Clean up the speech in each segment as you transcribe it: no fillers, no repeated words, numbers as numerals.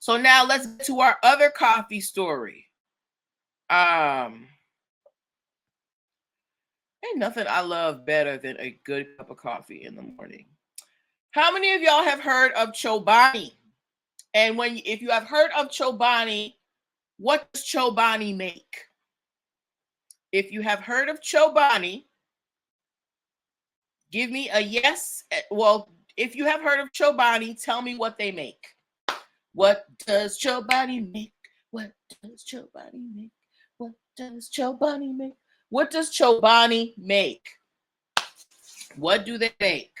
So now let's get to our other coffee story. Ain't nothing I love better than a good cup of coffee in the morning. How many of y'all have heard of chobani? And if you have heard of chobani, what does chobani make? If you have heard of chobani, give me a yes. Well, if you have heard of chobani, tell me what they make. What does chobani make? What does chobani make? What does chobani make? What does chobani make? What do they make?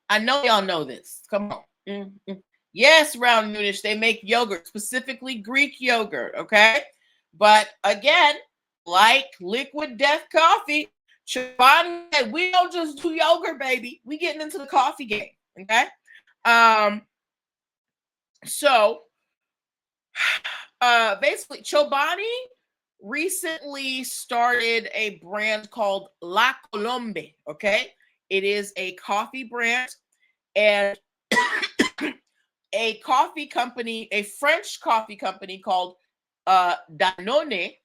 I know y'all know this. Come on. Mm-hmm. Yes, Round Noonish, they make yogurt, specifically Greek yogurt, okay? But again, like Liquid Death Coffee, Chobani said, we don't just do yogurt, baby. We getting into the coffee game, okay? So basically, Chobani recently started a brand called La Colombe, okay? It is a coffee brand, and a coffee company, a French coffee company called Danone,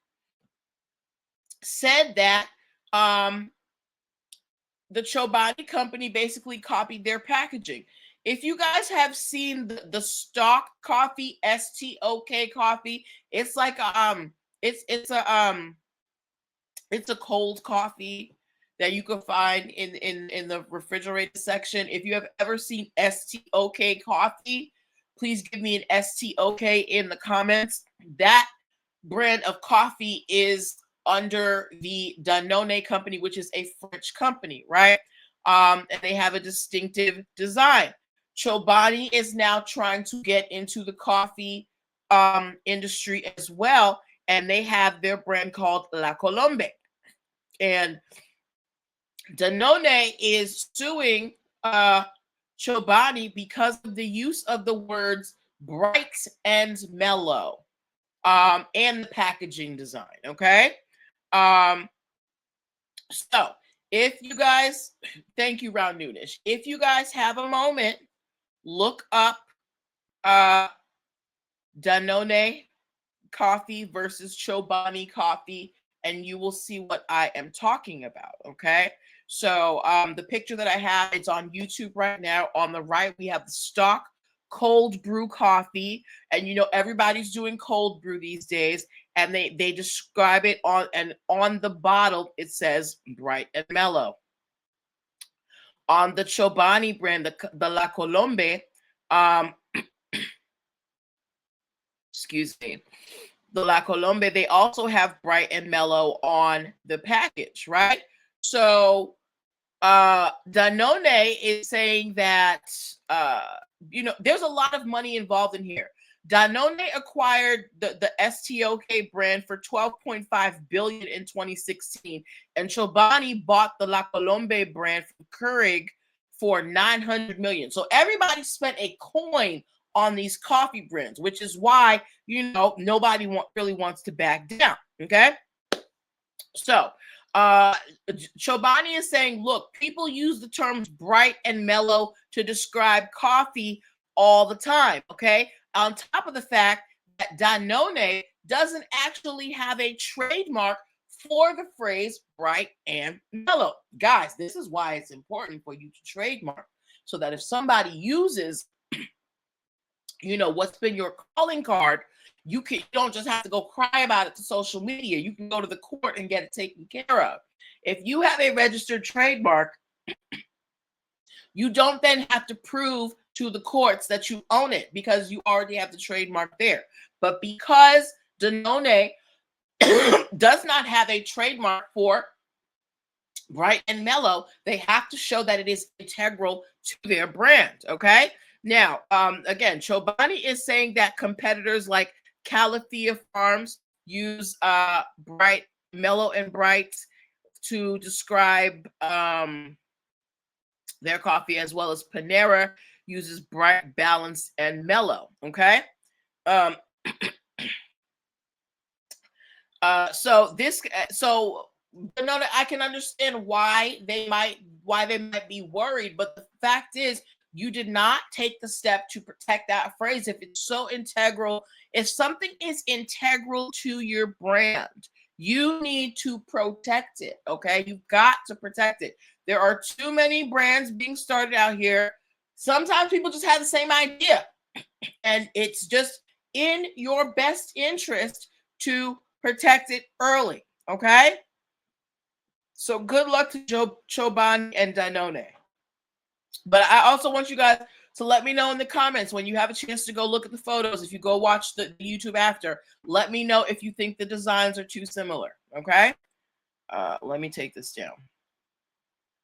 said that the Chobani company basically copied their packaging. If you guys have seen the stock coffee, STOK coffee, it's like it's a cold coffee that you can find in the refrigerator section. If you have ever seen STOK coffee, please give me an STOK in the comments. That brand of coffee is under the Danone company, which is a French company, right? And they have a distinctive design. Chobani is now trying to get into the coffee industry as well, and they have their brand called La Colombe. And Danone is suing Chobani because of the use of the words bright and mellow and the packaging design, okay? So if you guys, thank you, Round Noonish. If you guys have a moment, look up Danone coffee versus Chobani coffee, and you will see what I am talking about, okay? So the picture that I have, it's on YouTube right now. On the right, we have the stock cold brew coffee, and you know everybody's doing cold brew these days, and they describe it on the bottle it says bright and mellow. On the Chobani brand, the La Colombe, excuse me, the La Colombe, they also have bright and mellow on the package, right? So Danone is saying that there's a lot of money involved in here. Danone acquired the STOK brand for 12.5 billion in 2016, and Chobani bought the La Colombe brand from Keurig for 900 million. So everybody spent a coin on these coffee brands, which is why nobody really wants to back down. Okay, so Chobani is saying, look, people use the terms bright and mellow to describe coffee all the time, okay? On top of the fact that Danone doesn't actually have a trademark for the phrase bright and mellow. Guys, this is why it's important for you to trademark, so that if somebody uses, what's been your calling card, you don't just have to go cry about it to social media. You can go to the court and get it taken care of. If you have a registered trademark, you don't then have to prove to the courts that you own it because you already have the trademark there. But because Danone does not have a trademark for bright and mellow, they have to show that it is integral to their brand, okay? Now, again, Chobani is saying that competitors like Califia Farms use bright, mellow, and bright to describe their coffee, as well as Panera uses bright, balanced, and mellow. Okay. So I can understand why they might be worried, but the fact is You did not take the step to protect that phrase. If it's so integral, if something is integral to your brand, you need to protect it. Okay. You've got to protect it. There are too many brands being started out here. Sometimes people just have the same idea, and it's just in your best interest to protect it early. Okay. So good luck to Chobani and Danone. But I also want you guys to let me know in the comments when you have a chance to go look at the photos. If you go watch the YouTube after, let me know if you think the designs are too similar. Okay. Let me take this down.